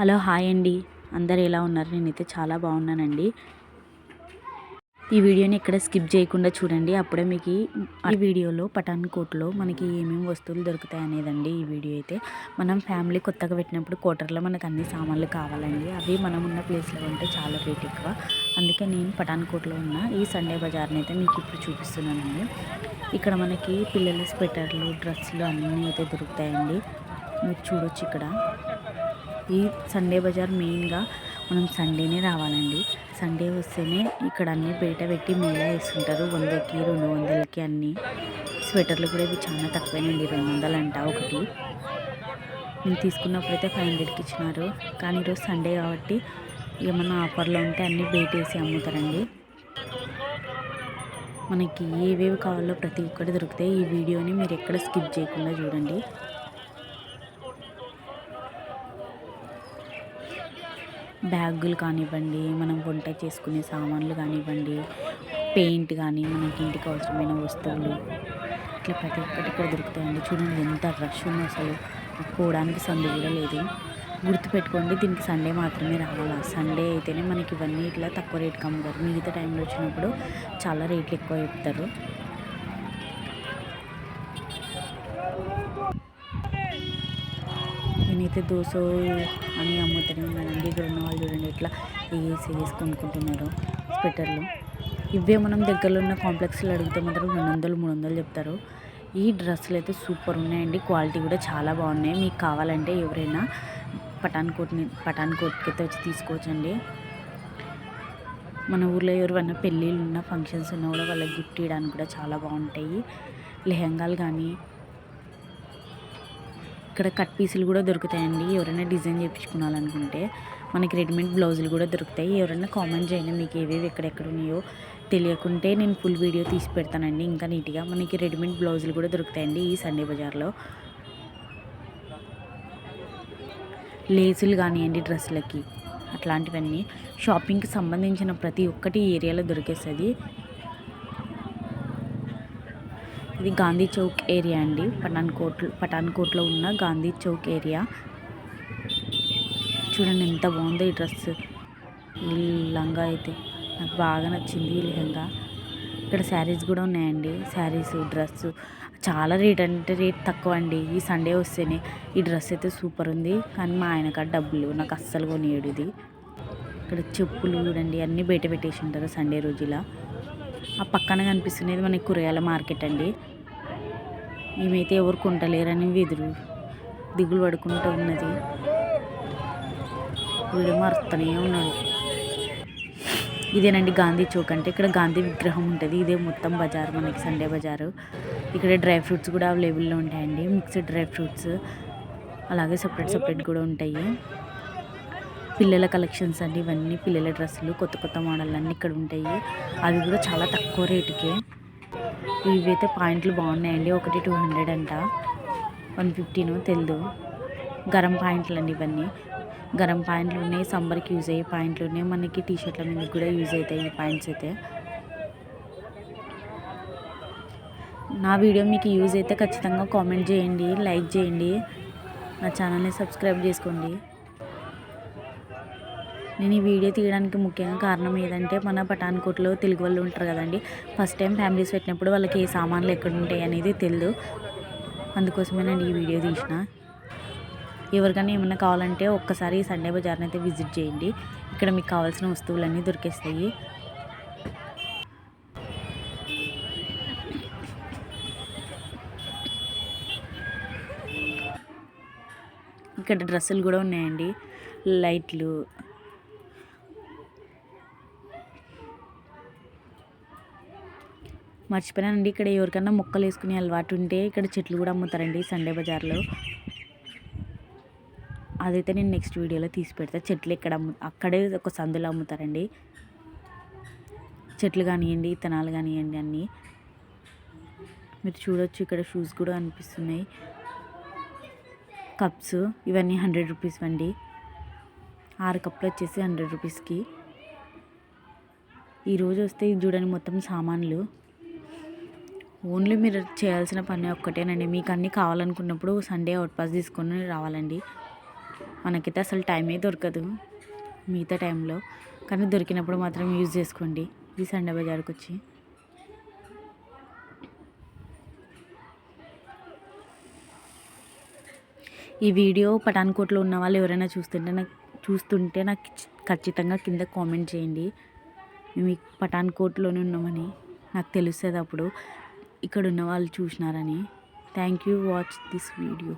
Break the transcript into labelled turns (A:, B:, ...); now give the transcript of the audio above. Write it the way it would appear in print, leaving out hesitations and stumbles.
A: Hello hi అండి. అందరు ఎలా ఉన్నారు? నేనైతే చాలా బాగున్నానండి. ఈ వీడియోని ఎక్కడ స్కిప్ చేయకుండా చూడండి. అప్పుడే మీకు ఈ వీడియోలో పఠాన్కోట్లో మనకి ఏమేమి వస్తువులు దొరుకుతాయి అనేదండి. ఈ వీడియో అయితే మనం ఫ్యామిలీ కొత్తగా పెట్టినప్పుడు కోటర్లో మనకు అన్ని సామాన్లు కావాలండి. అవి మనం ఉన్న ప్లేస్లో ఉంటే చాలా రేట్ ఎక్కువ. అందుకే నేను పఠాన్కోట్లో ఉన్న ఈ సండే బజార్ని అయితే మీకు ఇప్పుడు చూపిస్తున్నానండి. ఇక్కడ మనకి పిల్లల స్వెటర్లు, డ్రెస్సులు అన్నీ అయితే దొరుకుతాయండి. మీరు చూడొచ్చు ఇక్కడ. ఈ సండే బజార్ మెయిన్గా మనం సండేనే రావాలండి. సండే వస్తేనే ఇక్కడ అన్నీ బయట పెట్టి మేళా వేస్తుంటారు. 100కి 200కి అన్నీ. స్వెటర్లు కూడా ఇవి చాలా తక్కువేనండి, 200 అంట ఒకటి. నేను తీసుకున్నప్పుడైతే 500కి ఇచ్చినారు. కానీ ఈరోజు సండే కాబట్టి ఏమన్నా ఆఫర్లో ఉంటే అన్నీ బయట వేసి అమ్ముతారండి. మనకి ఏవేవి కావాలో ప్రతి ఒక్కటి దొరుకుతాయి. ఈ వీడియోని మీరు ఎక్కడ స్కిప్ చేయకుండా చూడండి. బ్యాగులు కానివ్వండి, మనం వంట చేసుకునే సామాన్లు కానివ్వండి, పెయింట్ కానీ, మనకి ఇంటికి అవసరమైన వస్తువులు, ఇట్లా ప్రతి ఒక్కటి ఇక్కడ దొరుకుతాయండి. చూడండి ఎంత రష్ ఉందో, అసలు పోవడానికి సందు కూడా లేదు. గుర్తుపెట్టుకోండి, దీనికి సండే మాత్రమే రావాలా. సండే అయితేనే మనకి ఇవన్నీ ఇట్లా తక్కువ రేటుకి అమ్ముతారు. మిగతా టైంలో వచ్చినప్పుడు చాలా రేట్లు ఎక్కువ చెప్తారు. నేనైతే దోశ అని అమ్ముతాను కదండి. ఇక్కడ ఉన్న వాళ్ళు చూడండి ఎట్లా వేసి కొనుక్కుంటున్నారు స్వెటర్లు. ఇవే మనం దగ్గరలో ఉన్న కాంప్లెక్స్లో అడిగితే మాత్రం 200, 300 చెప్తారు. ఈ డ్రెస్సులు అయితే సూపర్ ఉన్నాయండి. క్వాలిటీ కూడా చాలా బాగున్నాయి. మీకు కావాలంటే ఎవరైనా పఠాన్కోట్కి అయితే వచ్చి తీసుకోవచ్చండి. మన ఊర్లో ఎవరైనా పెళ్ళిళ్ళు ఉన్న ఫంక్షన్స్ ఉన్నా కూడా వాళ్ళకి గిఫ్ట్ ఇవ్వడానికి కూడా చాలా బాగుంటాయి. లెహంగాలు కానీ, ఇక్కడ కట్ పీసులు కూడా దొరుకుతాయండి. ఎవరైనా డిజైన్ చేయించుకోవాలనుకుంటే మనకి రెడీమేడ్ బ్లౌజులు కూడా దొరుకుతాయి. ఎవరైనా కామెంట్ చేయండి మీకు ఏవేవి ఎక్కడెక్కడ ఉన్నాయో. తెలియకుంటే నేను ఫుల్ వీడియో తీసి పెడతానండి ఇంకా నీట్గా. మనకి రెడీమేడ్ బ్లౌజులు కూడా దొరుకుతాయండి ఈ సండే బజార్లో. లేసులు కానివ్వండి డ్రెస్సులకి, అట్లాంటివన్నీ షాపింగ్కి సంబంధించిన ప్రతి ఒక్కటి ఏరియాలో దొరికేస్తుంది. ఇది గాంధీ చౌక్ ఏరియా అండి. పఠాన్కోట్లో ఉన్న గాంధీ చౌక్ ఏరియా. చూడండి ఎంత బాగుందో ఈ డ్రెస్. ఈ లంగా అయితే నాకు బాగా నచ్చింది. ఈ లెహంగా. ఇక్కడ శారీస్ కూడా ఉన్నాయండి. శారీస్, డ్రెస్ చాలా రేట్ అంటే రేట్ తక్కువ అండి. ఈ సండే వస్తేనే ఈ డ్రెస్ అయితే సూపర్ ఉంది. కానీ మా ఆయన కాడ డబ్బులు నాకు అస్సలు కొనియడు ఇది. ఇక్కడ చెప్పులు చూడండి అన్నీ బయట పెట్టేసి ఉంటారు సండే రోజులా. ఆ పక్కన కనిపిస్తున్నది మనకి కూరగాయల మార్కెట్ అండి. ఏమైతే ఎవరు కొంటలేరని దిగులు పడుకుంటూ ఉన్నది. వీడు మారుతూనే ఉన్నాడు. ఇదేనండి గాంధీ చౌక్ అంటే. ఇక్కడ గాంధీ విగ్రహం ఉంటుంది. ఇదే మొత్తం బజార్ మనకి సండే బజారు. ఇక్కడ డ్రై ఫ్రూట్స్ కూడా అవైలబుల్లో ఉంటాయండి. మిక్స్డ్ డ్రై ఫ్రూట్స్, అలాగే సపరేట్ కూడా ఉంటాయి. పిల్లల కలెక్షన్స్ అండి ఇవన్నీ. పిల్లల డ్రెస్సులు కొత్త మోడల్ అన్నీ ఇక్కడ ఉంటాయి. అవి కూడా చాలా తక్కువ రేటుకే. ఇవైతే పాయింట్లు బాగున్నాయండి. ఒకటి 200 అంట, 150 తెలియదు. గరం పాయింట్లు అండి ఇవన్నీ. గరం పాయింట్లు ఉన్నాయి, సమ్మర్కి యూజ్ అయ్యే పాయింట్లు ఉన్నాయి. మనకి టీషర్ట్ల మీద కూడా యూజ్ అవుతాయి ఈ పాయింట్స్ అయితే. నా వీడియో మీకు యూజ్ అయితే ఖచ్చితంగా కామెంట్ చేయండి, లైక్ చేయండి, నా ఛానల్ని సబ్స్క్రైబ్ చేసుకోండి. నేను ఈ వీడియో తీయడానికి ముఖ్యంగా కారణం ఏదంటే, మన పఠాన్కోట్లో తెలుగు వాళ్ళు ఉంటారు కదండి. ఫస్ట్ టైం ఫ్యామిలీస్ పెట్టినప్పుడు వాళ్ళకి ఏ సామాన్లు ఎక్కడ ఉంటాయి అనేది తెలియదు. అందుకోసమే నేను ఈ వీడియో తీసిన. ఎవరికైనా ఏమైనా కావాలంటే ఒక్కసారి ఈ సండే బజార్ని అయితే విజిట్ చేయండి. ఇక్కడ మీకు కావాల్సిన వస్తువులన్నీ దొరికేస్తాయి. ఇక్కడ డ్రెస్సులు కూడా ఉన్నాయండి. లైట్లు, మర్చిపోయానండి. ఇక్కడ ఎవరికైనా మొక్కలు వేసుకునే అలవాటు ఉంటే ఇక్కడ చెట్లు కూడా అమ్ముతారండి సండే బజార్లో. అదైతే నేను నెక్స్ట్ వీడియోలో తీసి పెడతా. చెట్లు ఇక్కడ అక్కడే ఒక సందులో అమ్ముతారండి. చెట్లు కానివ్వండి, విత్తనాలు కానివ్వండి అన్నీ మీరు చూడొచ్చు. ఇక్కడ షూస్ కూడా అనిపిస్తున్నాయి. కప్స్ ఇవన్నీ 100 రూపీస్ అండి. 6 కప్పులు వచ్చేసి 100 రూపీస్కి. ఈరోజు వస్తే ఇది చూడండి మొత్తం సామాన్లు. ఓన్లీ మీరు చేయాల్సిన పని ఒక్కటేనండి. మీకు అన్నీ కావాలనుకున్నప్పుడు సండే అవుట్ పాస్ తీసుకొని రావాలండి. మనకైతే అసలు టైమే దొరకదు మిగతా టైంలో, కానీ దొరికినప్పుడు మాత్రం యూజ్ చేసుకోండి ఈ సండే బజార్కి వచ్చి. ఈ వీడియో పఠాన్కోట్లో ఉన్న వాళ్ళు ఎవరైనా చూస్తుంటే నాకు ఖచ్చితంగా కింద కామెంట్ చేయండి. మేము పఠాన్కోట్లోనే ఉన్నామని నాకు తెలుస్తుంది, అప్పుడు ఇక్కడ ఉన్న వాళ్ళు చూసినారని. Thank you watch this video.